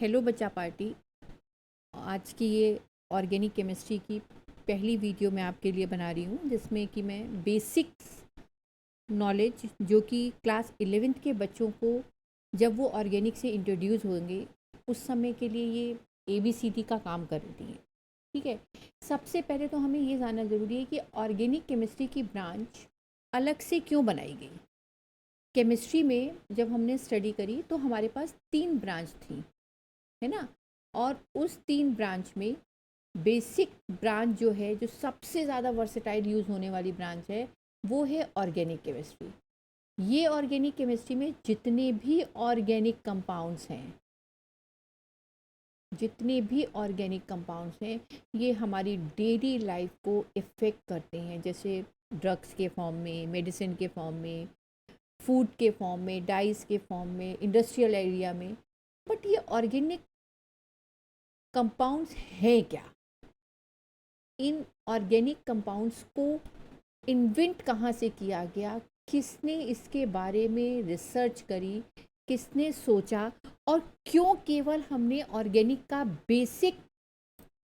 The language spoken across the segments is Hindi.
हेलो बच्चा पार्टी। आज की ये ऑर्गेनिक केमिस्ट्री की पहली वीडियो मैं आपके लिए बना रही हूँ, जिसमें कि मैं बेसिक्स नॉलेज जो कि क्लास 11th के बच्चों को जब वो ऑर्गेनिक से इंट्रोड्यूस होंगे उस समय के लिए ये ABCD का काम करती है। ठीक है, सबसे पहले तो हमें ये जानना ज़रूरी है कि ऑर्गेनिक केमिस्ट्री की ब्रांच अलग से क्यों बनाई गई। केमिस्ट्री में जब हमने स्टडी करी तो हमारे पास 3 ब्रांच थी, है ना। और उस 3 ब्रांच में बेसिक ब्रांच जो है, जो सबसे ज़्यादा वर्सेटाइल यूज़ होने वाली ब्रांच है, वो है ऑर्गेनिक केमिस्ट्री। ये ऑर्गेनिक केमिस्ट्री में जितने भी ऑर्गेनिक कंपाउंड्स हैं, ये हमारी डेली लाइफ को इफ़ेक्ट करते हैं, जैसे ड्रग्स के फॉर्म में, मेडिसिन के फॉर्म में, फूड के फॉर्म में, डाइस के फॉर्म में, इंडस्ट्रियल एरिया में। बट ये ऑर्गेनिक कंपाउंड्स हैं क्या? इन ऑर्गेनिक कंपाउंड्स को इन्वेंट कहाँ से किया गया, किसने इसके बारे में रिसर्च करी, किसने सोचा, और क्यों केवल हमने ऑर्गेनिक का बेसिक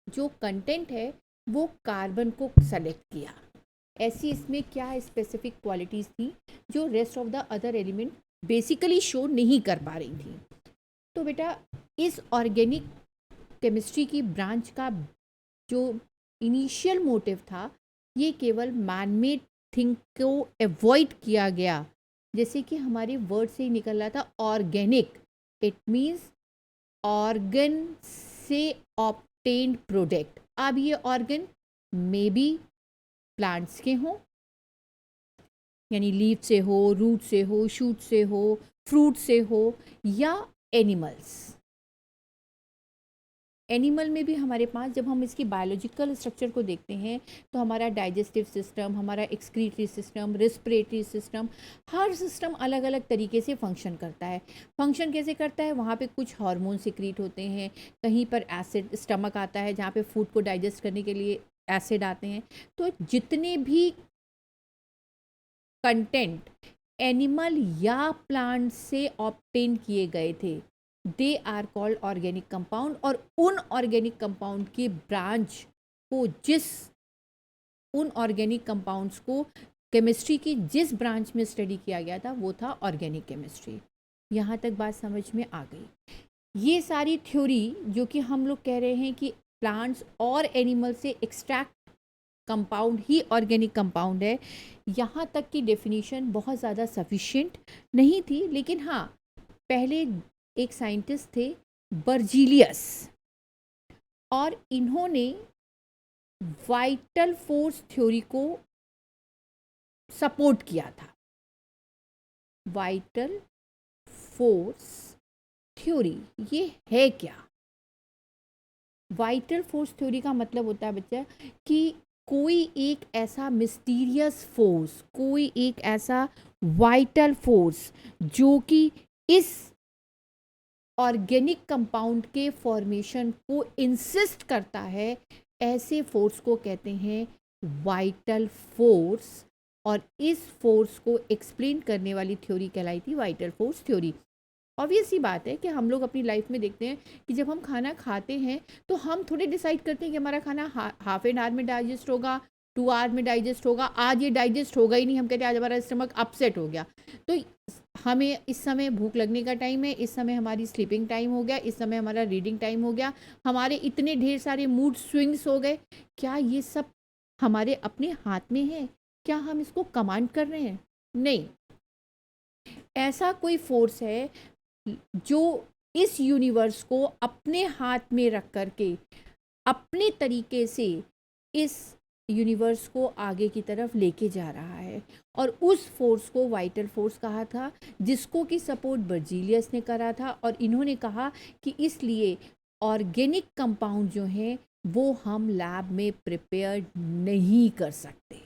जो कंटेंट है वो कार्बन को सेलेक्ट किया। ऐसी इसमें क्या स्पेसिफिक क्वालिटीज़ थी जो rest of the other element basically show नहीं कर पा रही थी। तो बेटा, इस ऑर्गेनिक केमिस्ट्री की ब्रांच का जो इनिशियल मोटिव था, ये केवल मैनमेड थिंग को अवॉइड किया गया। जैसे कि हमारे वर्ड से ही निकल रहा था ऑर्गेनिक, इट मीन्स ऑर्गन से ऑब्टेन्ड प्रोडक्ट। अब ये ऑर्गन मे बी प्लांट्स के हों, यानी लीफ से हो, रूट से हो, शूट से हो, फ्रूट से हो, या एनिमल में भी हमारे पास, जब हम इसकी बायोलॉजिकल स्ट्रक्चर को देखते हैं तो हमारा डाइजेस्टिव सिस्टम, हमारा एक्सक्रीटरी सिस्टम, रेस्पिरेटरी सिस्टम, हर सिस्टम अलग अलग तरीके से फंक्शन करता है। फंक्शन कैसे करता है? वहाँ पे कुछ हार्मोन सिक्रीट होते हैं, कहीं पर एसिड, स्टमक आता है जहाँ पे फूड को डाइजेस्ट करने के लिए एसिड आते हैं। तो जितने भी कंटेंट एनिमल या प्लांट से ऑब्टेन किए गए थे, they are called organic compound. और उन ऑर्गेनिक कंपाउंड की ब्रांच को, उन ऑर्गेनिक कंपाउंड्स को केमिस्ट्री की जिस ब्रांच में स्टडी किया गया था वो था ऑर्गेनिक केमिस्ट्री। यहाँ तक बात समझ में आ गई। ये सारी थ्योरी जो कि हम लोग कह रहे हैं कि प्लांट्स और एनिमल से एक्सट्रैक्ट कंपाउंड ही ऑर्गेनिक कंपाउंड है, यहाँ तक की डेफिनेशन बहुत ज़्यादा सफिशिएंट नहीं थी। लेकिन हाँ, पहले एक साइंटिस्ट थे बर्जीलियस, और इन्होंने वाइटल फोर्स थ्योरी को सपोर्ट किया था। वाइटल फोर्स थ्योरी ये है क्या? वाइटल फोर्स थ्योरी का मतलब होता है बच्चा कि कोई एक ऐसा मिस्टीरियस फोर्स, कोई एक ऐसा वाइटल फोर्स जो कि इस ऑर्गेनिक कंपाउंड के फॉर्मेशन को इंसिस्ट करता है, ऐसे फोर्स को कहते हैं वाइटल फोर्स। और इस फोर्स को एक्सप्लेन करने वाली थ्योरी कहलाई थी वाइटल फोर्स थ्योरी। ऑब्वियस सी बात है कि हम लोग अपनी लाइफ में देखते हैं कि जब हम खाना खाते हैं तो हम थोड़े डिसाइड करते हैं कि हमारा खाना हाफ एन आवर में डाइजेस्ट होगा, 2 आवर में डाइजेस्ट होगा। आज ये डाइजेस्ट होगा ही नहीं, हम कहते हैं आज हमारा स्टमक अपसेट हो गया। तो हमें इस समय भूख लगने का टाइम है, इस समय हमारी स्लीपिंग टाइम हो गया, इस समय हमारा रीडिंग टाइम हो गया, हमारे इतने ढेर सारे मूड स्विंग्स हो गए। क्या ये सब हमारे अपने हाथ में है? क्या हम इसको कमांड कर रहे हैं? नहीं। ऐसा कोई फोर्स है जो इस यूनिवर्स को अपने हाथ में रख करके अपने तरीके से इस यूनिवर्स को आगे की तरफ लेके जा रहा है। और उस फोर्स को वाइटल फोर्स कहा था, जिसको कि सपोर्ट बर्जीलियस ने करा था। और इन्होंने कहा कि इसलिए ऑर्गेनिक कंपाउंड जो हैं वो हम लैब में प्रिपेयर नहीं कर सकते,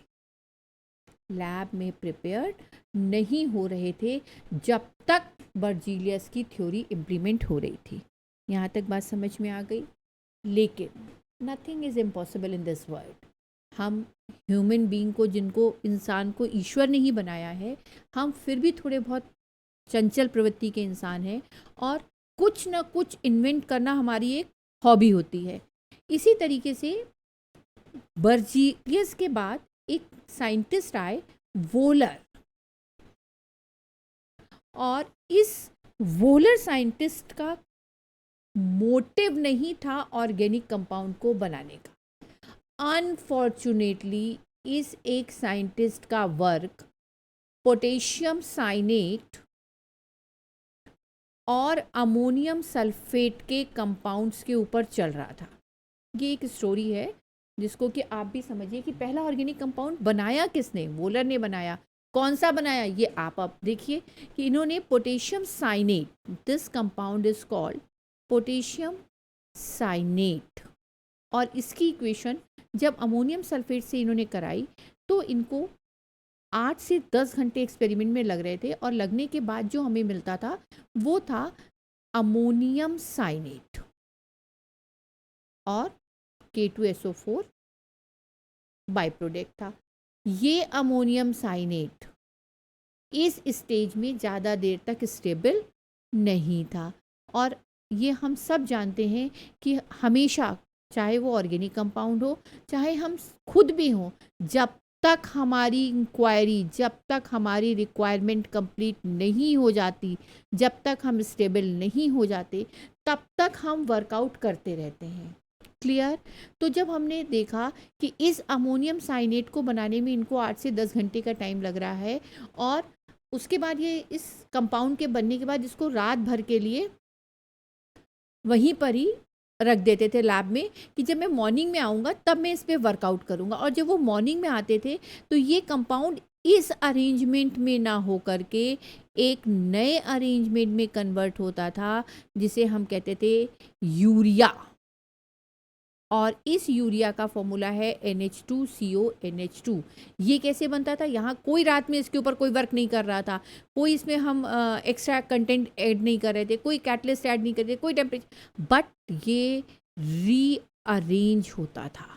लैब में प्रिपेयर्ड नहीं हो रहे थे जब तक बर्जीलियस की थ्योरी इम्प्लीमेंट हो रही थी। यहाँ तक बात समझ में आ गई। लेकिन nothing is impossible in this world. हम ह्यूमन बीइंग को, जिनको इंसान को ईश्वर ने ही बनाया है, हम फिर भी थोड़े बहुत चंचल प्रवृत्ति के इंसान हैं। और कुछ ना कुछ इन्वेंट करना हमारी एक हॉबी होती है। इसी तरीके से बर्जीलियस के बाद एक साइंटिस्ट आए, वोलर, और इस वोलर साइंटिस्ट का मोटिव नहीं था ऑर्गेनिक कंपाउंड को बनाने का। अनफॉर्चुनेटली इस एक साइंटिस्ट का वर्क पोटेशियम साइनेट और अमोनियम सल्फेट के कंपाउंड्स के ऊपर चल रहा था। ये एक स्टोरी है जिसको कि आप भी समझिए कि पहला ऑर्गेनिक कंपाउंड बनाया किसने, वोलर ने बनाया। कौन सा बनाया ये आप अब देखिए कि इन्होंने potassium cyanate, this compound is called potassium cyanate, और इसकी इक्वेशन जब अमोनियम सल्फेट से इन्होंने कराई तो इनको 8 से 10 घंटे एक्सपेरिमेंट में लग रहे थे, और लगने के बाद जो हमें मिलता था वो था अमोनियम साइनेट और K2SO4 बाई प्रोडक्ट था। ये अमोनियम साइनेट इस स्टेज में ज़्यादा देर तक स्टेबल नहीं था, और ये हम सब जानते हैं कि हमेशा, चाहे वो ऑर्गेनिक कंपाउंड हो चाहे हम खुद भी हों, जब तक हमारी इंक्वायरी, जब तक हमारी रिक्वायरमेंट कंप्लीट नहीं हो जाती, जब तक हम स्टेबल नहीं हो जाते, तब तक हम वर्कआउट करते रहते हैं। क्लियर? तो जब हमने देखा कि इस अमोनियम साइनेट को बनाने में इनको 8 से 10 घंटे का टाइम लग रहा है, और उसके बाद ये इस कंपाउंड के बनने के बाद इसको रात भर के लिए वहीं पर ही रख देते थे लैब में कि जब मैं मॉर्निंग में आऊँगा तब मैं इस पे वर्कआउट करूँगा। और जब वो मॉर्निंग में आते थे तो ये कंपाउंड इस अरेंजमेंट में ना हो करके एक नए अरेंजमेंट में कन्वर्ट होता था, जिसे हम कहते थे यूरिया। और इस यूरिया का फॉर्मूला है NH2CONH2। ये कैसे बनता था? यहाँ कोई रात में इसके ऊपर कोई वर्क नहीं कर रहा था, कोई इसमें हम एक्स्ट्रा कंटेंट ऐड नहीं कर रहे थे, कोई कैटलिस्ट ऐड नहीं कर रहे थे, कोई टेम्परेचर, बट ये रीअरेंज होता था।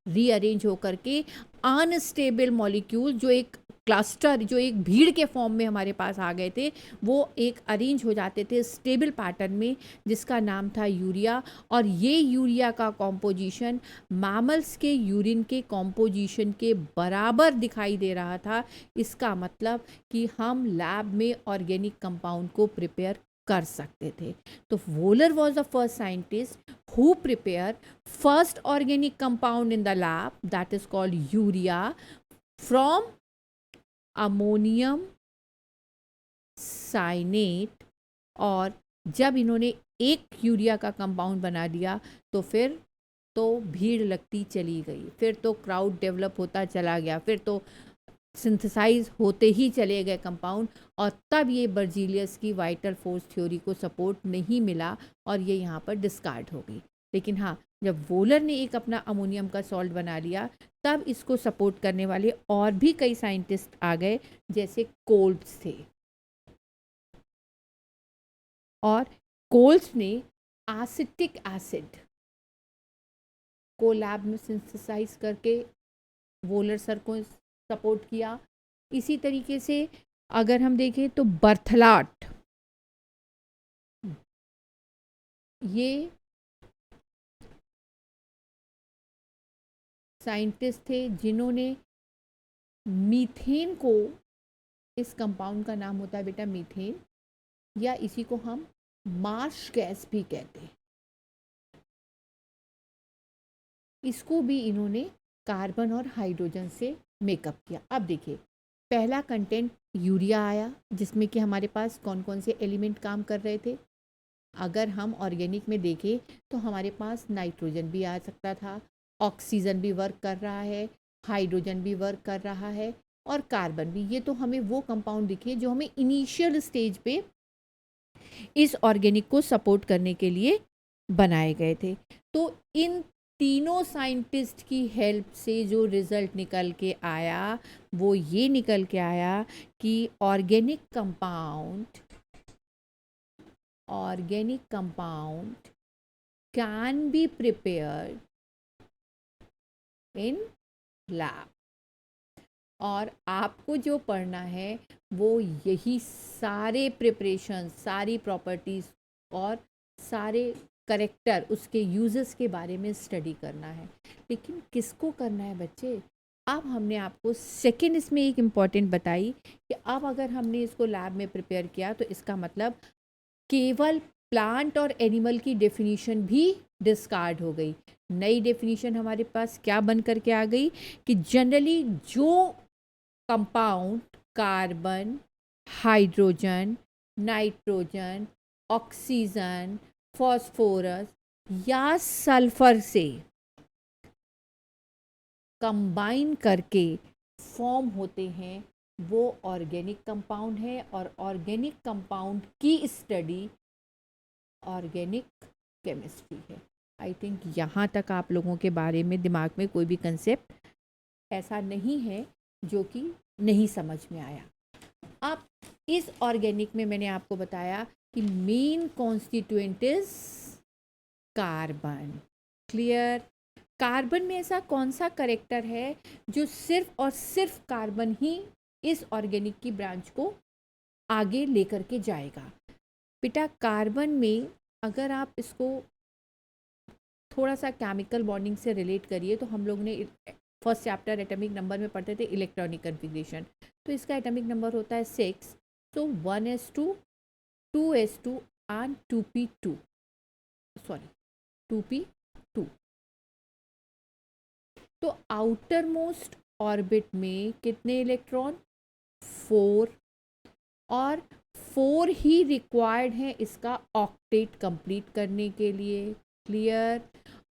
रीअरेंज होकर के अनस्टेबल मॉलिक्यूल, जो एक क्लस्टर, जो एक भीड़ के फॉर्म में हमारे पास आ गए थे, वो एक अरेंज हो जाते थे स्टेबल पैटर्न में, जिसका नाम था यूरिया। और ये यूरिया का कॉम्पोजिशन मैमल्स के यूरिन के कॉम्पोजिशन के बराबर दिखाई दे रहा था। इसका मतलब कि हम लैब में ऑर्गेनिक कंपाउंड को प्रिपेयर कर सकते थे। तो volar was the first scientist who prepare first organic compound in the lab, that is called urea, from ammonium cyanate। और जब इन्होंने एक यूरिया का कंपाउंड बना दिया तो फिर तो भीड़ लगती चली गई, फिर तो क्राउड डेवलप होता चला गया, फिर तो सिंथेसाइज होते ही चले गए कंपाउंड, और तब ये बर्जीलियस की वाइटल फोर्स थ्योरी को सपोर्ट नहीं मिला और ये यहाँ पर डिस्कार्ड हो गई। लेकिन हाँ, जब वोलर ने एक अपना अमोनियम का सॉल्ट बना लिया, तब इसको सपोर्ट करने वाले और भी कई साइंटिस्ट आ गए, जैसे कोल्ब्स थे। और कोल्ब्स ने एसिटिक एसिड को लैब में सिंथेसाइज करके वोलर सर को सपोर्ट किया। इसी तरीके से अगर हम देखें तो बर्थलाट, ये साइंटिस्ट थे जिन्होंने मीथेन को, इस कंपाउंड का नाम होता है बेटा मीथेन, या इसी को हम मार्श गैस भी कहते हैं, इसको भी इन्होंने कार्बन और हाइड्रोजन से मेकअप किया। अब देखिए, पहला कंटेंट यूरिया आया, जिसमें कि हमारे पास कौन कौन से एलिमेंट काम कर रहे थे। अगर हम ऑर्गेनिक में देखें तो हमारे पास नाइट्रोजन भी आ सकता था, ऑक्सीजन भी वर्क कर रहा है, हाइड्रोजन भी वर्क कर रहा है, और कार्बन भी। ये तो हमें वो कंपाउंड दिखे जो हमें इनिशियल स्टेज पे इस ऑर्गेनिक को सपोर्ट करने के लिए बनाए गए थे। तो इन तीनों साइंटिस्ट की हेल्प से जो रिजल्ट निकल के आया वो ये निकल के आया कि organic compound can be prepared in lab। और आपको जो पढ़ना है वो यही सारे प्रिपरेशन, सारी प्रॉपर्टीज़ और सारे करेक्टर, उसके यूजेस के बारे में स्टडी करना है। लेकिन किसको करना है बच्चे? अब हमने आपको सेकंड इसमें एक इम्पॉर्टेंट बताई कि अब अगर हमने इसको लैब में प्रिपेयर किया तो इसका मतलब केवल प्लांट और एनिमल की डेफिनेशन भी डिस्कार्ड हो गई। नई डेफिनेशन हमारे पास क्या बन करके आ गई कि जनरली जो compound carbon, hydrogen, nitrogen, oxygen, phosphorus या सल्फर से कंबाइन करके फॉर्म होते हैं वो ऑर्गेनिक कंपाउंड है। और ऑर्गेनिक कंपाउंड की स्टडी ऑर्गेनिक केमिस्ट्री है। आई थिंक यहाँ तक आप लोगों के बारे में दिमाग में कोई भी कंसेप्ट ऐसा नहीं है जो कि नहीं समझ में आया। अब इस ऑर्गेनिक में मैंने आपको बताया कि main constituent is carbon. Clear? Carbon में ऐसा कौन सा करेक्टर है जो सिर्फ और सिर्फ कार्बन ही इस ऑर्गेनिक की ब्रांच को आगे लेकर के जाएगा? बेटा कार्बन में अगर आप इसको थोड़ा सा केमिकल बॉन्डिंग से रिलेट करिए तो हम लोग ने फर्स्ट चैप्टर एटॉमिक नंबर में पढ़ते थे इलेक्ट्रॉनिक कन्फिग्रेशन। तो इसका एटॉमिक नंबर होता है 6। तो 1s2, 2s2 and 2p2, sorry 2p2। तो आउटर मोस्ट ऑर्बिट में कितने इलेक्ट्रॉन? 4। और 4 ही रिक्वायर्ड हैं इसका ऑक्टेट कंप्लीट करने के लिए। क्लियर?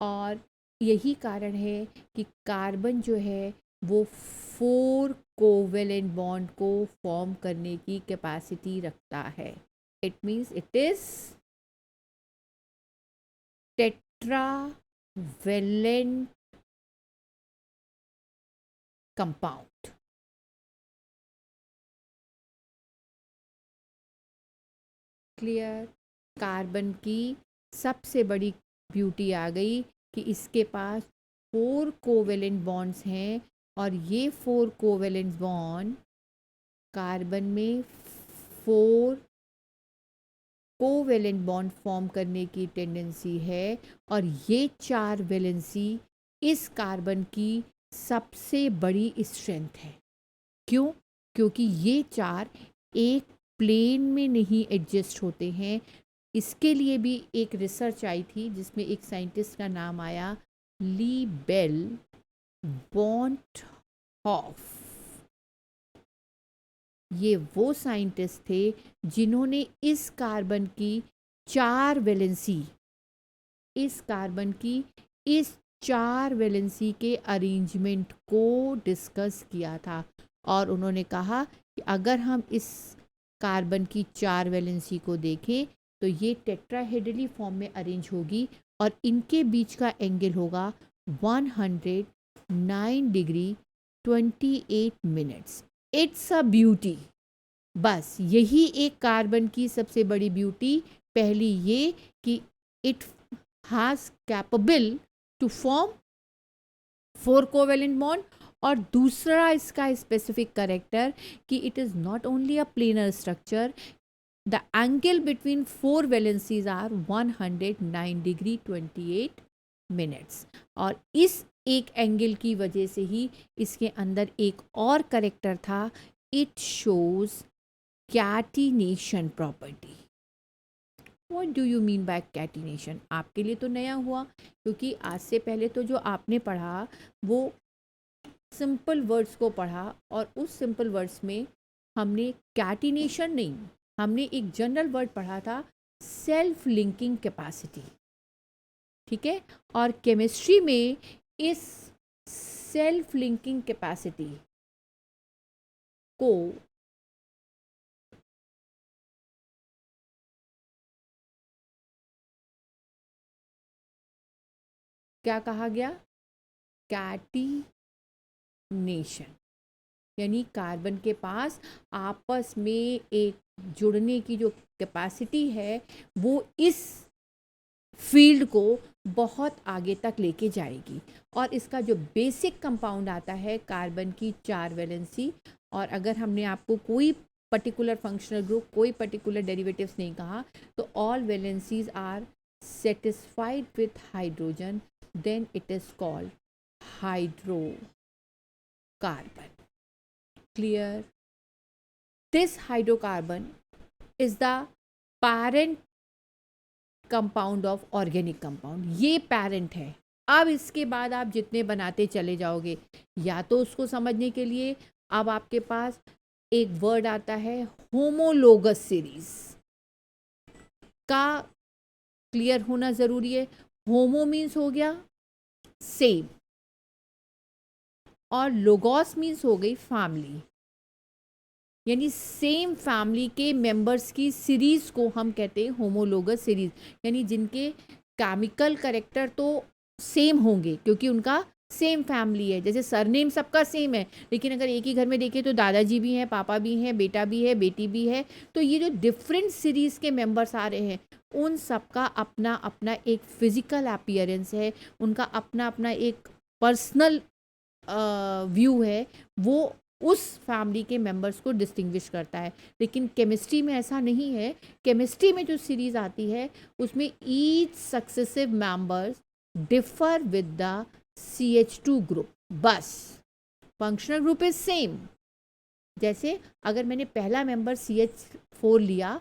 और यही कारण है कि कार्बन जो है वो 4 कोवेलेंट बॉन्ड को फॉर्म करने की कैपेसिटी रखता है। It means it is tetravalent compound. Clear? Carbon की सबसे बड़ी ब्यूटी आ गई कि इसके पास 4 कोवेलेंट बॉन्ड्स हैं और ये 4 कोवेलेंट बॉन्ड कार्बन में 4 कोवेलेंट बॉन्ड फॉर्म करने की टेंडेंसी है। और ये 4 वैलेंसी इस कार्बन की सबसे बड़ी स्ट्रेंथ है। क्यों? क्योंकि ये 4 एक प्लेन में नहीं एडजस्ट होते हैं। इसके लिए भी एक रिसर्च आई थी जिसमें एक साइंटिस्ट का नाम आया ली बेल बॉन्टहॉफ। ये वो साइंटिस्ट थे जिन्होंने इस कार्बन की 4 वैलेंसी, इस कार्बन की इस 4 वैलेंसी के अरेंजमेंट को डिस्कस किया था। और उन्होंने कहा कि अगर हम इस कार्बन की 4 वैलेंसी को देखें तो ये टेट्राहेड्रली फॉर्म में अरेंज होगी और इनके बीच का एंगल होगा 109 degree 28 minutes. It's a beauty. बस यही एक कार्बन की सबसे बड़ी ब्यूटी। पहली ये कि it has capable to form 4 covalent bond, और दूसरा इसका स्पेसिफिक करेक्टर कि it is not only a planar structure, the angle between 4 valencies are 109 degree 28 minutes. और इस एक एंगल की वजह से ही इसके अंदर एक और करेक्टर था, it shows catenation property. What do you mean by catenation? आपके लिए तो नया हुआ क्योंकि आज से पहले तो जो आपने पढ़ा वो सिंपल वर्ड्स को पढ़ा और उस सिंपल वर्ड्स में हमने कैटिनेशन नहीं, हमने एक जनरल वर्ड पढ़ा था सेल्फ लिंकिंग कैपेसिटी। ठीक है? और केमिस्ट्री में इस सेल्फ लिंकिंग कैपेसिटी को क्या कहा गया? कैटिनेशन। यानी कार्बन के पास आपस में एक जुड़ने की जो कैपेसिटी है वो इस फील्ड को बहुत आगे तक लेके जाएगी। और इसका जो बेसिक कंपाउंड आता है कार्बन की 4 वैलेंसी। और अगर हमने आपको कोई पर्टिकुलर फंक्शनल ग्रुप, कोई पर्टिकुलर डेरिवेटिव्स नहीं कहा, तो all valencies are satisfied with hydrogen, then it is called hydrocarbon. Clear? This hydrocarbon is the parent compound of organic compound. ये पेरेंट है। अब इसके बाद आप जितने बनाते चले जाओगे, या तो उसको समझने के लिए अब आपके पास एक वर्ड आता है होमोलोगस सीरीज का क्लियर होना जरूरी है। होमो मीन्स हो गया सेम, और लोगोस मीन्स हो गई फैमिली, यानी सेम फैमिली के मेंबर्स की सीरीज को हम कहते हैं होमोलोगस सीरीज। यानी जिनके केमिकल कैरेक्टर तो सेम होंगे क्योंकि उनका सेम फैमिली है। जैसे सरनेम सबका सेम है, लेकिन अगर एक ही घर में देखें तो दादाजी भी हैं, पापा भी हैं, बेटा भी है, बेटी भी है। तो ये जो डिफरेंट सीरीज के मेंबर्स आ रहे हैं, उन सबका अपना अपना एक फिजिकल अपीयरेंस है, उनका अपना अपना एक पर्सनल व्यू है, वो उस फैमिली के मेंबर्स को डिस्टिंग्विश करता है। लेकिन केमिस्ट्री में ऐसा नहीं है। केमिस्ट्री में जो सीरीज आती है उसमें each successive members differ with the CH2 group, बस फंक्शनल ग्रुप इज सेम। जैसे अगर मैंने पहला मेंबर CH4 लिया,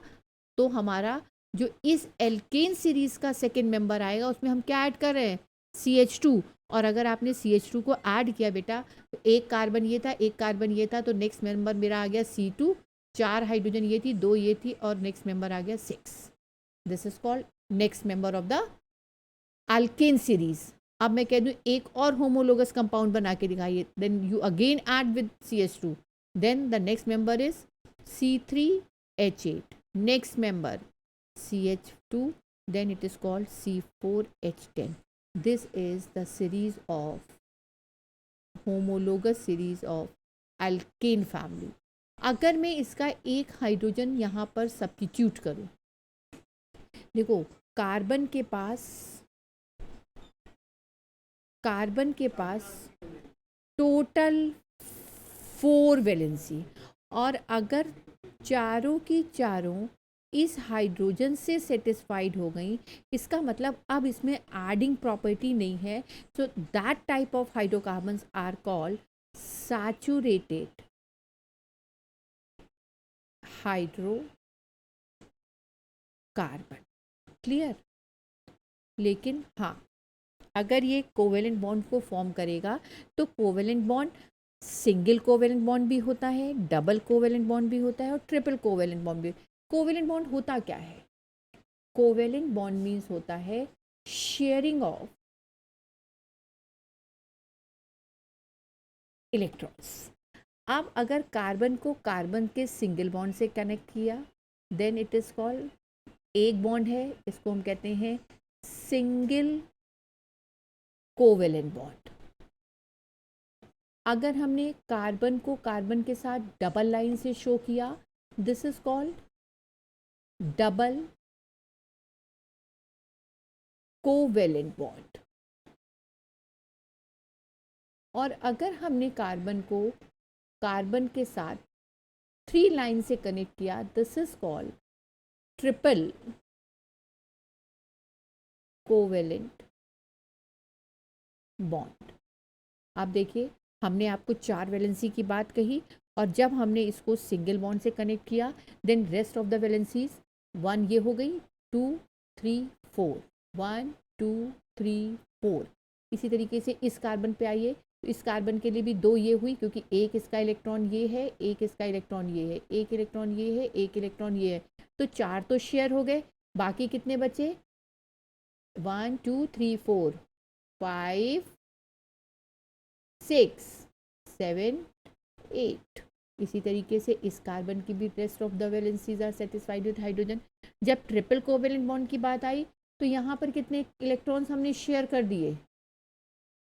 तो हमारा जो इस एल्केन सीरीज का सेकेंड मेंबर आएगा उसमें हम क्या ऐड कर रहे हैं? CH2। और अगर आपने CH2 को ऐड किया बेटा, तो एक कार्बन ये था, एक कार्बन ये था, तो नेक्स्ट मेंबर मेरा आ गया C2, 4 हाइड्रोजन ये थी, 2 ये थी, और नेक्स्ट मेंबर आ गया 6। This is called next member of the alkane series. अब मैं कह दूं एक और होमोलोगस कंपाउंड बना के दिखाइए, then you again add with CH2, then the next member is C3H8, next member CH2, then it is called C4H10. This is the series of homologous series of alkane family. अगर मैं इसका एक हाइड्रोजन यहाँ पर सब्स्टिट्यूट करूँ, देखो कार्बन के पास टोटल 4 वैलेंसी, और अगर चारों की चारों इस हाइड्रोजन से सेटिस्फाइड हो गई, इसका मतलब अब इसमें एडिंग प्रॉपर्टी नहीं है। So that type of hydrocarbons are called saturated hydrocarbon. Clear? लेकिन हाँ, अगर ये कोवेलेंट बॉन्ड को फॉर्म करेगा, तो covalent bond single covalent bond भी होता है, डबल कोवेलेंट बॉन्ड भी होता है, और ट्रिपल कोवेलेंट बॉन्ड भी। कोवेलेंट बॉन्ड होता क्या है? कोवेलेंट बॉन्ड मीन्स होता है शेयरिंग ऑफ इलेक्ट्रॉन्स। अब अगर कार्बन को कार्बन के सिंगल बॉन्ड से कनेक्ट किया, देन इट इज कॉल्ड, एक बॉन्ड है, इसको हम कहते हैं सिंगल कोवेलेंट बॉन्ड। अगर हमने कार्बन को कार्बन के साथ डबल लाइन से शो किया, this is called double covalent bond. और अगर हमने कार्बन को कार्बन के साथ 3 लाइन से कनेक्ट किया, this is called triple covalent bond. आप देखिए, हमने आपको 4 वैलेंसी की बात कही, और जब हमने इसको सिंगल बॉन्ड से कनेक्ट किया, then rest of the valencies 1 ये हो गई, 2 3 4, 1 2 3 4। इसी तरीके से इस कार्बन पे आइए, तो इस कार्बन के लिए भी 2 ये हुई, क्योंकि एक इसका इलेक्ट्रॉन ये है, एक इसका इलेक्ट्रॉन ये है, एक इलेक्ट्रॉन ये है, एक इलेक्ट्रॉन ये है, तो 4 तो शेयर हो गए। बाकी कितने बचे? 1 2 3 4 5 6 7 8। इसी तरीके से इस कार्बन की भी rest of the valencies are satisfied with hydrogen. जब ट्रिपल कोवेलेंट बॉन्ड की बात आई, तो यहाँ पर कितने इलेक्ट्रॉन्स हमने शेयर कर दिए?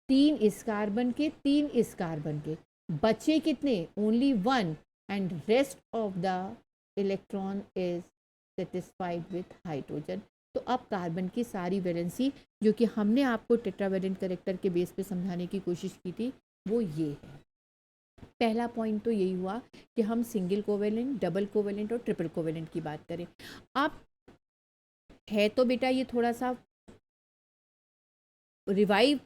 3 इस कार्बन के, 3 इस कार्बन के, बचे कितने? Only 1, and rest of the electron is satisfied with hydrogen. तो अब कार्बन की सारी वैलेंसी जो कि हमने आपको टेट्रावैलेंट करेक्टर के बेस पे समझाने की कोशिश की थी वो ये है। पहला पॉइंट तो यही हुआ कि हम सिंगल कोवेलेंट, डबल कोवेलेंट और ट्रिपल कोवेलेंट की बात करें। अब है तो बेटा ये थोड़ा सा रिवाइव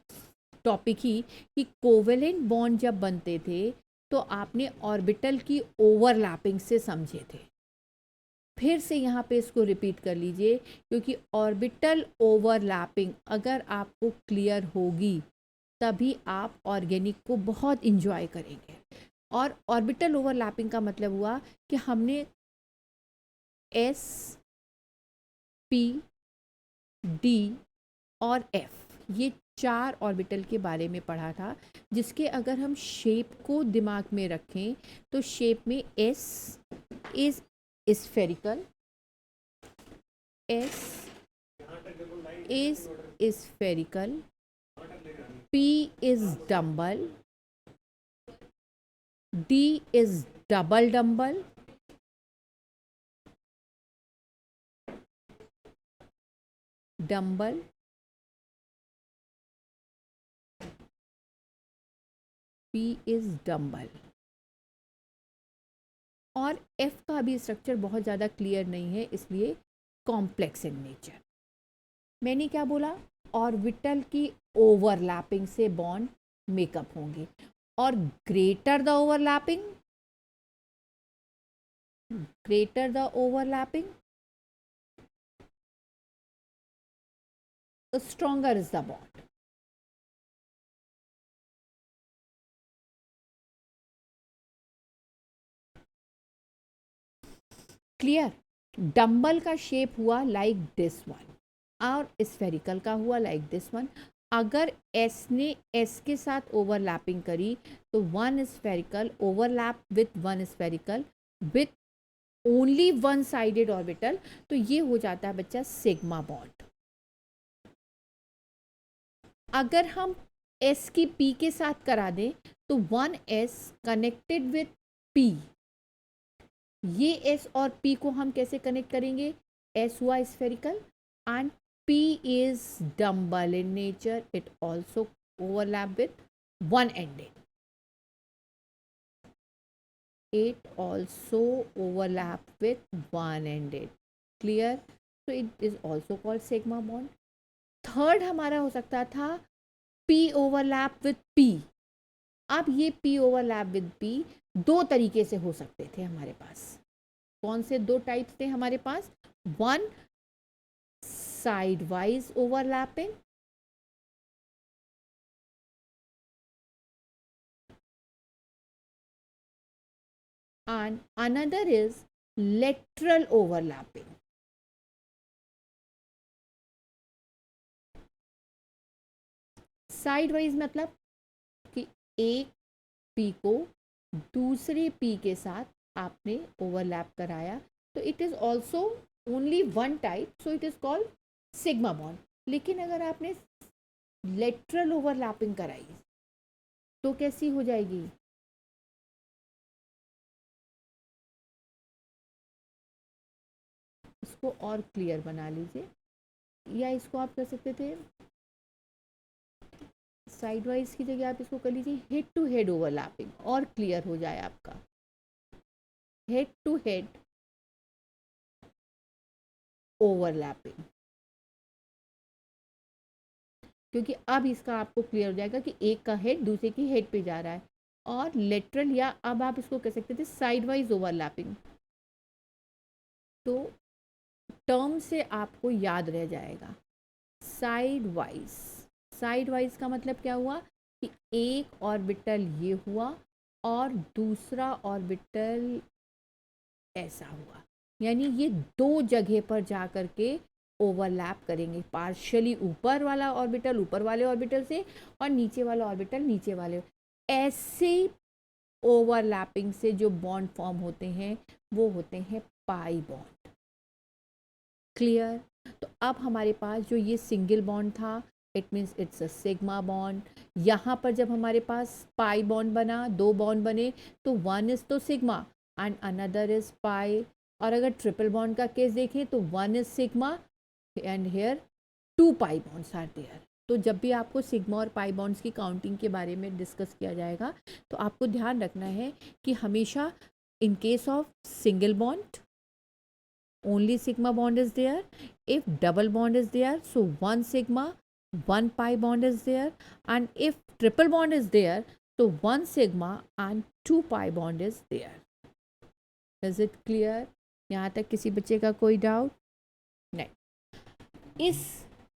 टॉपिक ही कि कोवेलेंट बॉन्ड जब बनते थे तो आपने ऑर्बिटल की ओवरलैपिंग से समझे थे। फिर से यहाँ पे इसको रिपीट कर लीजिए, क्योंकि ऑर्बिटल ओवरलैपिंग अगर आपको क्लियर होगी तभी आप ऑर्गेनिक को बहुत इंजॉय करेंगे। और ऑर्बिटल ओवरलैपिंग का मतलब हुआ कि हमने एस, पी, डी और एफ ये 4 ऑर्बिटल के बारे में पढ़ा था, जिसके अगर हम शेप को दिमाग में रखें तो शेप में S is spherical, S is spherical, P is dumbbell, D is double dumbbell, dumbbell, P is dumbbell। और F का भी स्ट्रक्चर बहुत ज़्यादा क्लियर नहीं है, इसलिए कॉम्प्लेक्स इन नेचर। मैंने क्या बोला? ऑर्बिटल की ओवरलैपिंग से बॉन्ड मेकअप होंगे, और greater the overlapping stronger is the bond। Clear? Dumbbell का शेप हुआ लाइक दिस वन, और स्फेरिकल का हुआ लाइक दिस वन। अगर एस ने एस के साथ ओवरलैपिंग करी तो one spherical overlap with one spherical with only one sided orbital, तो ये हो जाता है बच्चा सिग्मा बॉन्ड। अगर हम एस की पी के साथ करा दें तो one S connected with P, ये एस और पी को हम कैसे कनेक्ट करेंगे? एस हुआ spherical and P is dumbbell in nature, it also overlap with one ended, it also overlap with one-ended। clear? so it is also called sigma bond। Third हमारा हो सकता था p overlap with p। अब ये p overlap with p दो तरीके से हो सकते थे हमारे पास। कौन से दो टाइप्स थे हमारे पास? One, side wise overlapping, and another is lateral overlapping। Side wise मतलब कि एक पी को दूसरे पी के साथ आपने ओवरलैप कराया, तो it is also only one type, so it is called sigma bond. लेकिन अगर आपने लेटरल ओवरलैपिंग कराई तो कैसी हो जाएगी? इसको और क्लियर बना लीजिए, या इसको आप कर सकते थे साइड वाइज की जगह आप इसको कर लीजिए हेड टू हेड ओवरलैपिंग, और क्लियर हो जाए आपका। हेड टू हेड ओवरलैपिंग, क्योंकि अब इसका आपको क्लियर हो जाएगा कि एक का हेड दूसरे की हेड पे जा रहा है। और लेटरल, या अब आप इसको कह सकते थे साइड वाइज ओवरलैपिंग, तो टर्म से आपको याद रह जाएगा साइड वाइज। साइड वाइज का मतलब क्या हुआ कि एक ऑर्बिटल ये हुआ और दूसरा ऑर्बिटल ऐसा हुआ, यानी ये दो जगह पर जा कर के ओवरलैप करेंगे। पार्शियली ऊपर वाला ऑर्बिटल ऊपर वाले ऑर्बिटल से, और नीचे वाला ऑर्बिटल नीचे वाले। ऐसे ओवरलैपिंग से जो बॉन्ड फॉर्म होते हैं वो होते हैं पाई बॉन्ड। क्लियर? तो अब हमारे पास जो ये सिंगल बॉन्ड था, it means it's a sigma bond. यहाँ पर जब हमारे पास पाई बॉन्ड बना, दो बॉन्ड बने, तो वन इज तो sigma and another is pi. और अगर ट्रिपल बॉन्ड का केस देखें तो one is sigma and here 2 pi bonds are there. तो जब भी आपको सिग्मा और पाई बॉन्ड्स की काउंटिंग के बारे में डिस्कस किया जाएगा तो आपको ध्यान रखना है कि हमेशा in case of single bond only sigma bond is there. If double bond is there, so 1 sigma 1 pi bond is there, and if triple bond is there, so 1 sigma and 2 pi bond is there. Is it clear? यहाँ तक किसी बच्चे का कोई डाउट नहीं। इस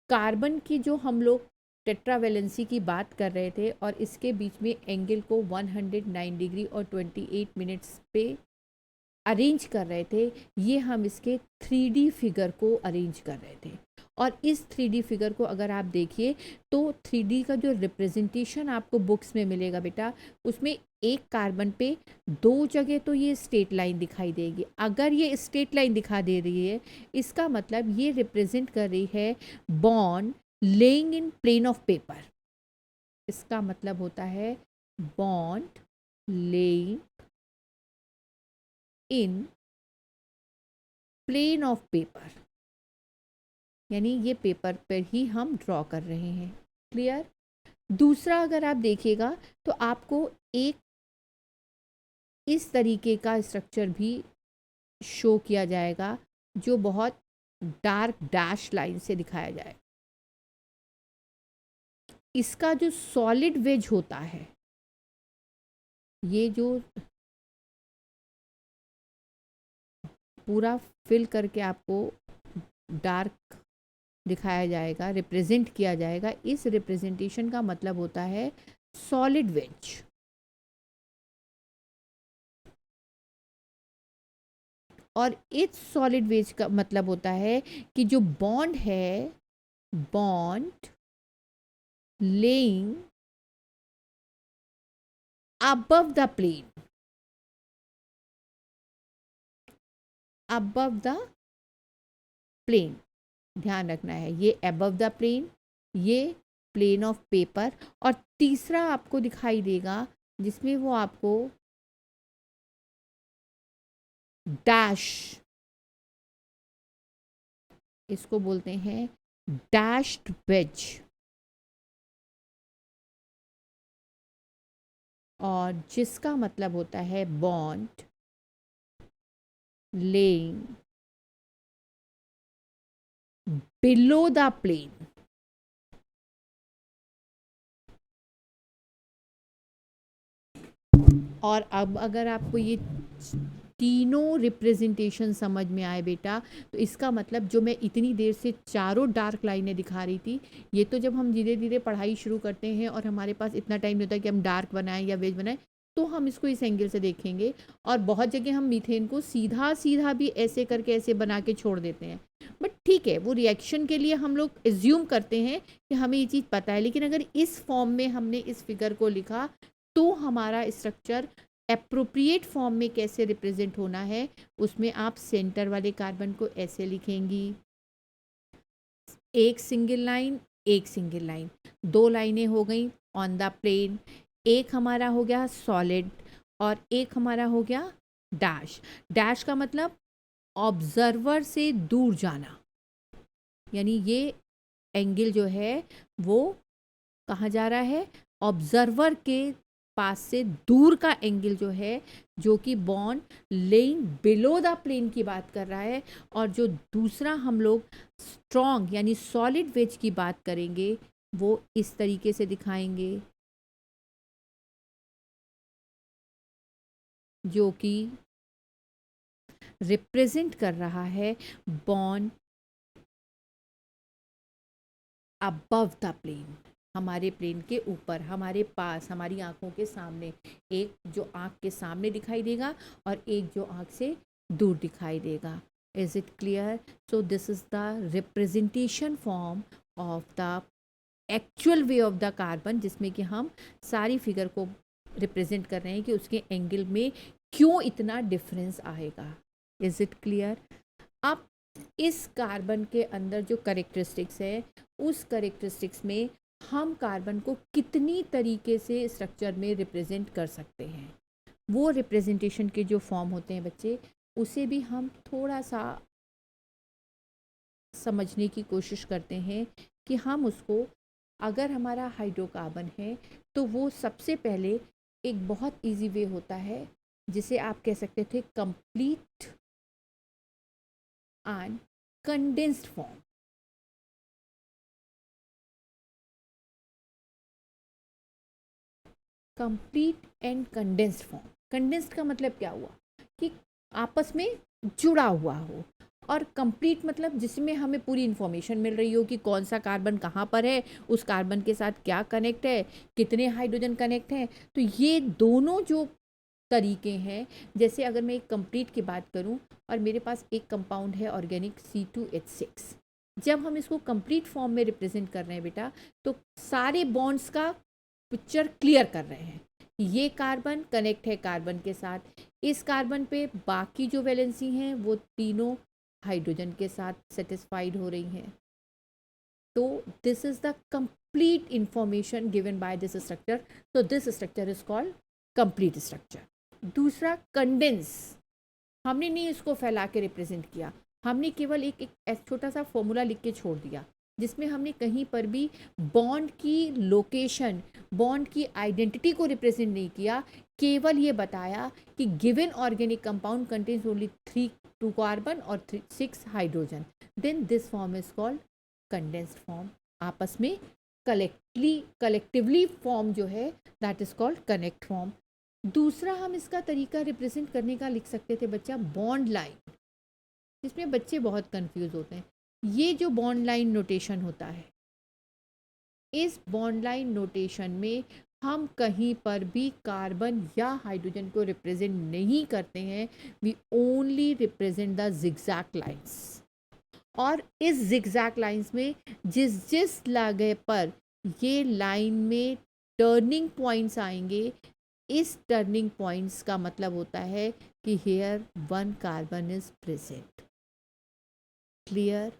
कार्बन की जो हम लोग टेट्रावेलेंसी की बात कर रहे थे और इसके बीच में एंगल को 109 डिग्री और 28 मिनट्स पे अरेंज कर रहे थे, ये हम इसके 3D फिगर को अरेंज कर रहे थे। और इस 3D फिगर को अगर आप देखिए तो 3D का जो रिप्रेजेंटेशन आपको बुक्स में मिलेगा बेटा, उसमें एक कार्बन पे 2 जगह तो ये स्ट्रेट लाइन दिखाई देगी। अगर ये स्ट्रेट लाइन दिखा दे रही है, इसका मतलब ये रिप्रेजेंट कर रही है bond laying in plane of paper. इसका मतलब होता है bond laying in plane of paper, यानी ये पेपर पर ही हम ड्रॉ कर रहे हैं। क्लियर? दूसरा अगर आप देखिएगा तो आपको एक इस तरीके का स्ट्रक्चर भी शो किया जाएगा जो बहुत डार्क डैश लाइन से दिखाया जाए। इसका जो सॉलिड वेज होता है, ये जो पूरा फिल करके आपको डार्क दिखाया जाएगा, रिप्रेजेंट किया जाएगा, इस रिप्रेजेंटेशन का मतलब होता है सॉलिड वेज। और इस सॉलिड वेज का मतलब होता है कि जो बॉन्ड है, bond laying above the plane, above the plane, ध्यान रखना है ये above the plane, ये प्लेन ऑफ पेपर। और तीसरा आपको दिखाई देगा जिसमें वो आपको डैश, इसको बोलते हैं डैश्ड वेज, और जिसका मतलब होता है bond laying below the plane. और अब अगर आपको ये तीनों रिप्रेजेंटेशन समझ में आए बेटा, तो इसका मतलब जो मैं इतनी देर से चारों डार्क लाइनें दिखा रही थी, ये तो जब हम धीरे धीरे पढ़ाई शुरू करते हैं और हमारे पास इतना टाइम नहीं होता कि हम डार्क बनाएं या वेज बनाएं, तो हम इसको इस एंगल से देखेंगे। और बहुत जगह हम मीथेन को सीधा सीधा भी ऐसे करके ऐसे बना के छोड़ देते हैं, बट ठीक है, वो रिएक्शन के लिए हम लोग एज्यूम करते हैं कि हमें ये चीज़ पता है। लेकिन अगर इस फॉर्म में हमने इस फिगर को लिखा तो हमारा स्ट्रक्चर एप्रोप्रिएट फॉर्म में कैसे रिप्रेजेंट होना है, उसमें आप सेंटर वाले कार्बन को ऐसे लिखेंगी, एक सिंगल लाइन, एक सिंगल लाइन, 2 लाइनें हो गई ऑन द प्लेन, एक हमारा हो गया सॉलिड और एक हमारा हो गया डैश। डैश का मतलब ऑब्जर्वर से दूर जाना, यानी ये एंगल जो है वो कहाँ जा रहा है, ऑब्जर्वर के पास से दूर का एंगल जो है, जो कि bond laying below the plane की बात कर रहा है। और जो दूसरा हम लोग स्ट्रॉन्ग यानी सॉलिड वेज की बात करेंगे वो इस तरीके से दिखाएंगे, जो कि रिप्रेजेंट कर रहा है बॉन्ड अबव द प्लेन, हमारे प्लेन के ऊपर, हमारे पास, हमारी आंखों के सामने। एक जो आंख के सामने दिखाई देगा और एक जो आंख से दूर दिखाई देगा। Is it clear? So this is the representation form of the actual way of the carbon, जिसमें कि हम सारी फिगर को रिप्रेजेंट कर रहे हैं कि उसके एंगल में क्यों इतना डिफरेंस आएगा। Is it clear? अब इस कार्बन के अंदर जो करेक्टरिस्टिक्स है, उस करेक्टरिस्टिक्स में हम कार्बन को कितनी तरीके से स्ट्रक्चर में रिप्रेजेंट कर सकते हैं, वो रिप्रेजेंटेशन के जो फॉर्म होते हैं बच्चे, उसे भी हम थोड़ा सा समझने की कोशिश करते हैं कि हम उसको, अगर हमारा हाइड्रोकार्बन है तो वो सबसे पहले एक बहुत इजी वे होता है जिसे आप कह सकते थे complete and condensed form. Complete and condensed form. Condensed का मतलब क्या हुआ कि आपस में जुड़ा हुआ हो, और कंप्लीट मतलब जिसमें हमें पूरी इंफॉर्मेशन मिल रही हो कि कौन सा कार्बन कहाँ पर है, उस कार्बन के साथ क्या कनेक्ट है, कितने हाइड्रोजन कनेक्ट हैं। तो ये दोनों जो तरीके हैं, जैसे अगर मैं एक कंप्लीट की बात करूं और मेरे पास एक कंपाउंड है ऑर्गेनिक C2H6, जब हम इसको कंप्लीट फॉर्म में रिप्रेजेंट कर रहे हैं बेटा, तो सारे बॉन्ड्स का पिक्चर क्लियर कर रहे हैं। ये कार्बन कनेक्ट है कार्बन के साथ, इस कार्बन पे बाकी जो वैलेंसी हैं वो तीनों हाइड्रोजन के साथ सेटिस्फाइड हो रही हैं। तो this is the complete information given by this structure. तो this structure is called complete structure. दूसरा कंडेंस, हमने नहीं इसको फैला के रिप्रेजेंट किया, हमने केवल एक छोटा सा फॉर्मूला लिख के छोड़ दिया जिसमें हमने कहीं पर भी बॉन्ड की लोकेशन, बॉन्ड की आइडेंटिटी को रिप्रेजेंट नहीं किया, केवल ये बताया कि given organic compound contains only 2 carbon और 6 hydrogen, then this form is called condensed form. आपस में कलेक्टिवली फॉर्म जो है that is called connect form. दूसरा हम इसका तरीका रिप्रेजेंट करने का लिख सकते थे बच्चा बॉन्ड लाइन, जिसमें बच्चे बहुत कंफ्यूज होते हैं। ये जो बॉन्ड लाइन नोटेशन होता है, इस बॉन्ड लाइन नोटेशन में हम कहीं पर भी कार्बन या हाइड्रोजन को रिप्रेजेंट नहीं करते हैं, we only represent the zigzag lines. और इस जिगजैग लाइंस में जिस जिस जगह पर ये लाइन में टर्निंग पॉइंट्स आएंगे, इस टर्निंग पॉइंट्स का मतलब होता है कि here 1 carbon is present. Clear?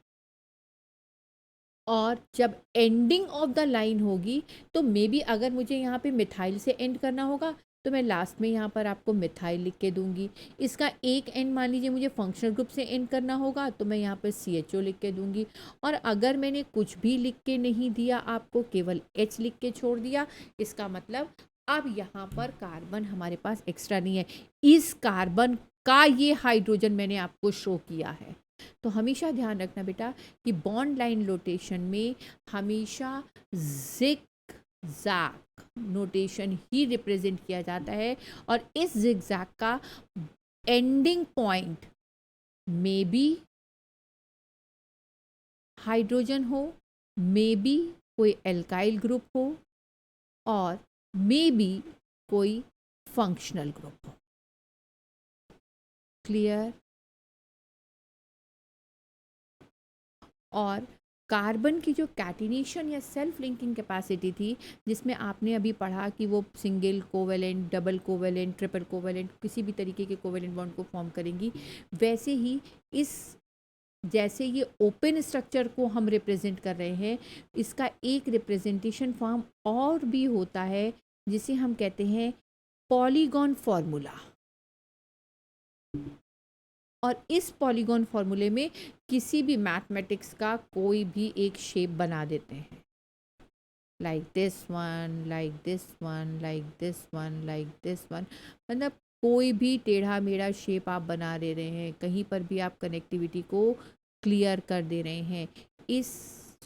और जब एंडिंग ऑफ द लाइन होगी तो मे बी अगर मुझे यहाँ पे मिथाइल से एंड करना होगा तो मैं लास्ट में यहाँ पर आपको मिथाइल लिख के दूंगी। इसका एक एंड मान लीजिए मुझे फंक्शनल ग्रुप से एंड करना होगा तो मैं यहाँ पर CHO लिख के दूंगी। और अगर मैंने कुछ भी लिख के नहीं दिया आपको, केवल H लिख के छोड़ दिया, इसका मतलब अब यहाँ पर कार्बन हमारे पास एक्स्ट्रा नहीं है, इस कार्बन का ये हाइड्रोजन मैंने आपको शो किया है। तो हमेशा ध्यान रखना बेटा कि बॉन्ड लाइन नोटेशन में हमेशा जिग-जैग नोटेशन ही रिप्रेजेंट किया जाता है, और इस जिग-जैग का ending point may be hydrogen हो, मे बी कोई एल्काइल ग्रुप हो, और मे बी कोई फंक्शनल ग्रुप हो। क्लियर? और कार्बन की जो कैटिनेशन या सेल्फ लिंकिंग कैपेसिटी थी, जिसमें आपने अभी पढ़ा कि वो single covalent, double covalent, triple covalent, किसी भी तरीके के कोवेलेंट बॉन्ड को फॉर्म करेंगी, वैसे ही इस जैसे ये ओपन स्ट्रक्चर को हम रिप्रेजेंट कर रहे हैं, इसका एक रिप्रेजेंटेशन फॉर्म और भी होता है जिसे हम कहते हैं पॉलीगॉन फॉर्मूला। और इस पॉलीगॉन फॉर्मूले में किसी भी मैथमेटिक्स का कोई भी एक शेप बना देते हैं, like this one, like this one, like this one, like this one, मतलब कोई भी टेढ़ा मेढ़ा शेप आप बना दे रहे हैं, कहीं पर भी आप कनेक्टिविटी को क्लियर कर दे रहे हैं। इस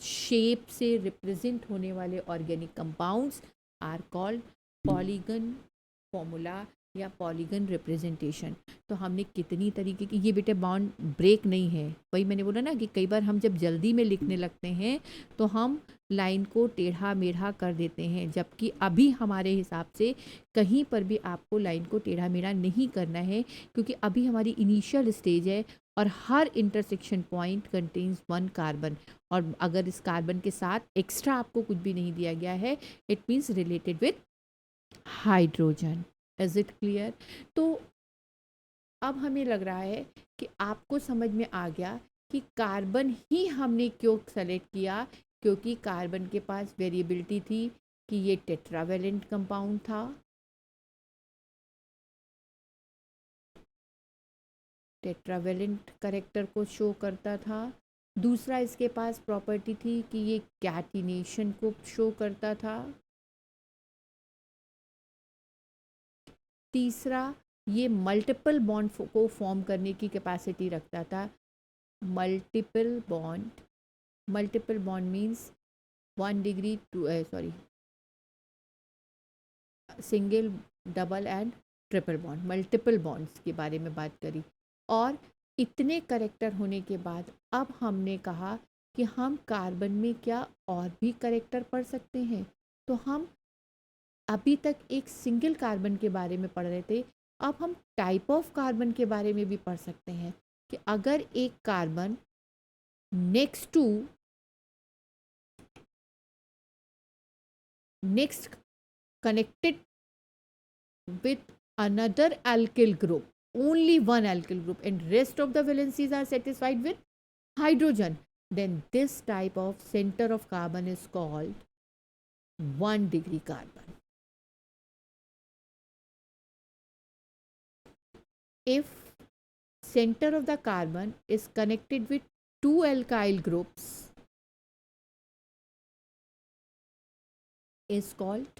शेप से रिप्रेजेंट होने वाले organic compounds are called polygon formula या पॉलीगन रिप्रेजेंटेशन। तो हमने कितनी तरीके की, ये बेटे बॉन्ड ब्रेक नहीं है, वही मैंने बोला ना कि कई बार हम जब जल्दी में लिखने लगते हैं तो हम लाइन को टेढ़ा मेढ़ा कर देते हैं, जबकि अभी हमारे हिसाब से कहीं पर भी आपको लाइन को टेढ़ा मेढ़ा नहीं करना है, क्योंकि अभी हमारी इनिशियल स्टेज है और हर इंटरसेक्शन पॉइंट कंटेन्स 1 कार्बन, और अगर इस कार्बन के साथ एक्स्ट्रा आपको कुछ भी नहीं दिया गया है, it means related with hydrogen. Is it clear? तो अब हमें लग रहा है कि आपको समझ में आ गया कि कार्बन ही हमने क्यों सेलेक्ट किया, क्योंकि कार्बन के पास वेरिएबिलिटी थी कि ये टेट्रावेलेंट कंपाउंड था, टेट्रावेलेंट करेक्टर को शो करता था, दूसरा इसके पास प्रॉपर्टी थी कि ये कैटिनेशन को शो करता था। तीसरा, ये मल्टीपल बॉन्ड को फॉर्म करने की कैपेसिटी रखता था। Multiple bond means 1 degree to single, double and triple bond, multiple bonds के बारे में बात करी। और इतने करेक्टर होने के बाद अब हमने कहा कि हम कार्बन में क्या और भी करेक्टर पढ़ सकते हैं। तो हम अभी तक एक सिंगल कार्बन के बारे में पढ़ रहे थे, अब हम टाइप ऑफ कार्बन के बारे में भी पढ़ सकते हैं कि अगर एक carbon next connected with another alkyl group, only one alkyl group, and rest of the valencies are satisfied with hydrogen, then this type of center of carbon is called 1 degree carbon. If center of the carbon is connected with two alkyl groups, is called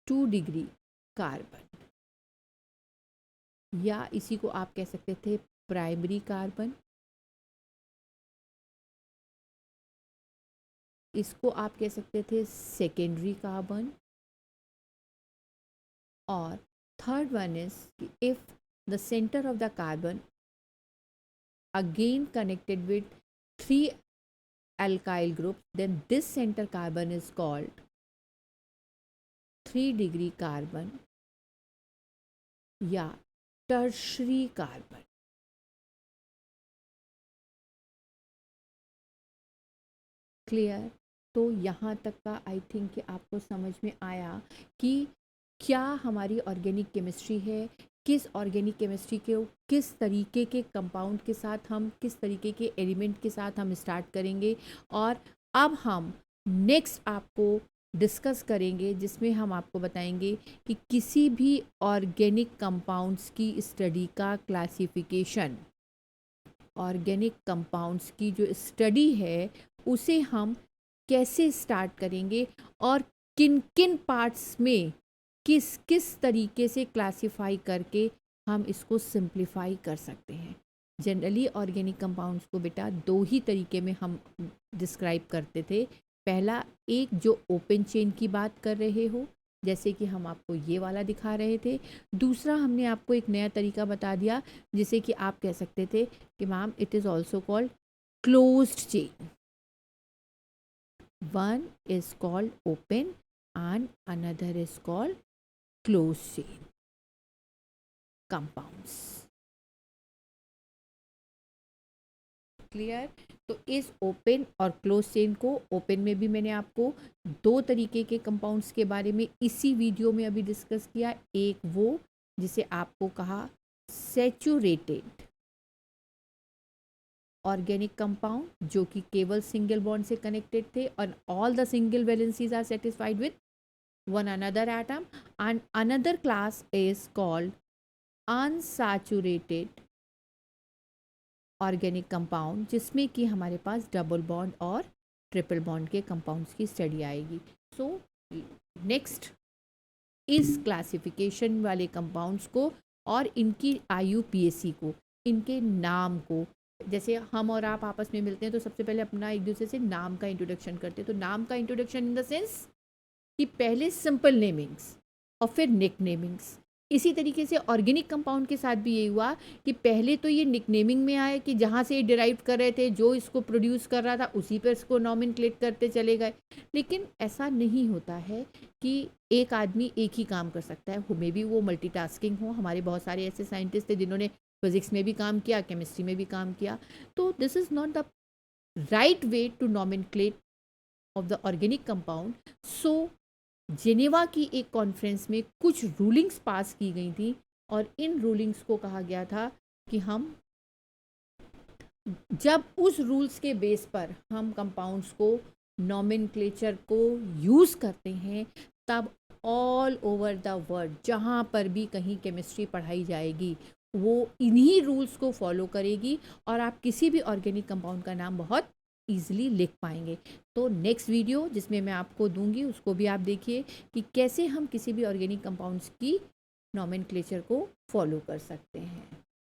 2 degree carbon, या इसी को आप कह सकते थे प्राइमरी कार्बन, इसको आप कह सकते थे सेकेंडरी कार्बन, और third one is if the centre of the carbon again connected with 3 alkyl groups, then this center carbon is called 3 degree carbon या टर्शरी कार्बन। क्लियर? तो यहाँ तक का आई थिंक कि आपको समझ में आया कि क्या हमारी ऑर्गेनिक केमिस्ट्री है, किस ऑर्गेनिक केमिस्ट्री के किस तरीके के कंपाउंड के साथ हम, किस तरीके के एलिमेंट के साथ हम स्टार्ट करेंगे। और अब हम नेक्स्ट आपको डिस्कस करेंगे जिसमें हम आपको बताएंगे कि किसी भी ऑर्गेनिक कंपाउंड्स की स्टडी का क्लासिफिकेशन, ऑर्गेनिक कंपाउंड्स की जो स्टडी है उसे हम कैसे स्टार्ट करेंगे और किन किन पार्ट्स में किस किस तरीके से क्लासिफाई करके हम इसको सिंप्लीफाई कर सकते हैं। जनरली ऑर्गेनिक कंपाउंड्स को बेटा दो ही तरीके में हम डिस्क्राइब करते थे। पहला, एक जो ओपन चेन की बात कर रहे हो, जैसे कि हम आपको ये वाला दिखा रहे थे। दूसरा, हमने आपको एक नया तरीका बता दिया जिसे कि आप कह सकते थे कि ma'am it is also called closed chain. One is called open and another is called closed chain compounds. Clear? तो इस ओपन और क्लोज चेन को, ओपन में भी मैंने आपको दो तरीके के कंपाउंड्स के बारे में इसी वीडियो में अभी डिस्कस किया। एक वो जिसे आपको कहा सैचुरेटेड ऑर्गेनिक कंपाउंड जो कि केवल सिंगल बॉन्ड से कनेक्टेड थे और all the single valencies are satisfied with one another atom, and another class is called unsaturated organic compound जिसमें कि हमारे पास डबल बॉन्ड और ट्रिपल बॉन्ड के कंपाउंड्स की स्टडी आएगी। सो नेक्स्ट इस क्लासिफिकेशन वाले कंपाउंड्स को और इनकी IUPAC को, इनके नाम को, जैसे हम और आप आपस में मिलते हैं तो सबसे पहले अपना एक दूसरे से नाम का इंट्रोडक्शन करते हैं। तो नाम का इंट्रोडक्शन इन द सेंस कि पहले सिंपल नेमिंग्स और फिर निक नेमिंग्स। इसी तरीके से ऑर्गेनिक कंपाउंड के साथ भी ये हुआ कि पहले तो ये निक नेमिंग में आए कि जहाँ से ये डिराइव कर रहे थे, जो इसको प्रोड्यूस कर रहा था उसी पर इसको नॉमिनक्लेट करते चले गए। लेकिन ऐसा नहीं होता है कि एक आदमी एक ही काम कर सकता है, मे बी वो मल्टीटास्किंग हो। हमारे बहुत सारे ऐसे साइंटिस्ट थे जिन्होंने फिजिक्स में भी काम किया, केमिस्ट्री में भी काम किया। तो this is not the right way to nomenclate of the organic compound. So Geneva की एक कॉन्फ्रेंस में कुछ रूलिंग्स पास की गई थी और इन रूलिंग्स को कहा गया था कि हम जब उस रूल्स के बेस पर हम कंपाउंड्स को नॉमेनक्लेचर को यूज़ करते हैं तब ऑल ओवर द वर्ल्ड जहाँ पर भी कहीं केमिस्ट्री पढ़ाई जाएगी वो इन्हीं रूल्स को फॉलो करेगी और आप किसी भी ऑर्गेनिक कंपाउंड का नाम बहुत ईजिली लिख पाएंगे। तो नेक्स्ट वीडियो जिसमें मैं आपको दूंगी उसको भी आप देखिए कि कैसे हम किसी भी ऑर्गेनिक कंपाउंड्स की नॉमेनक्लेचर को फॉलो कर सकते हैं।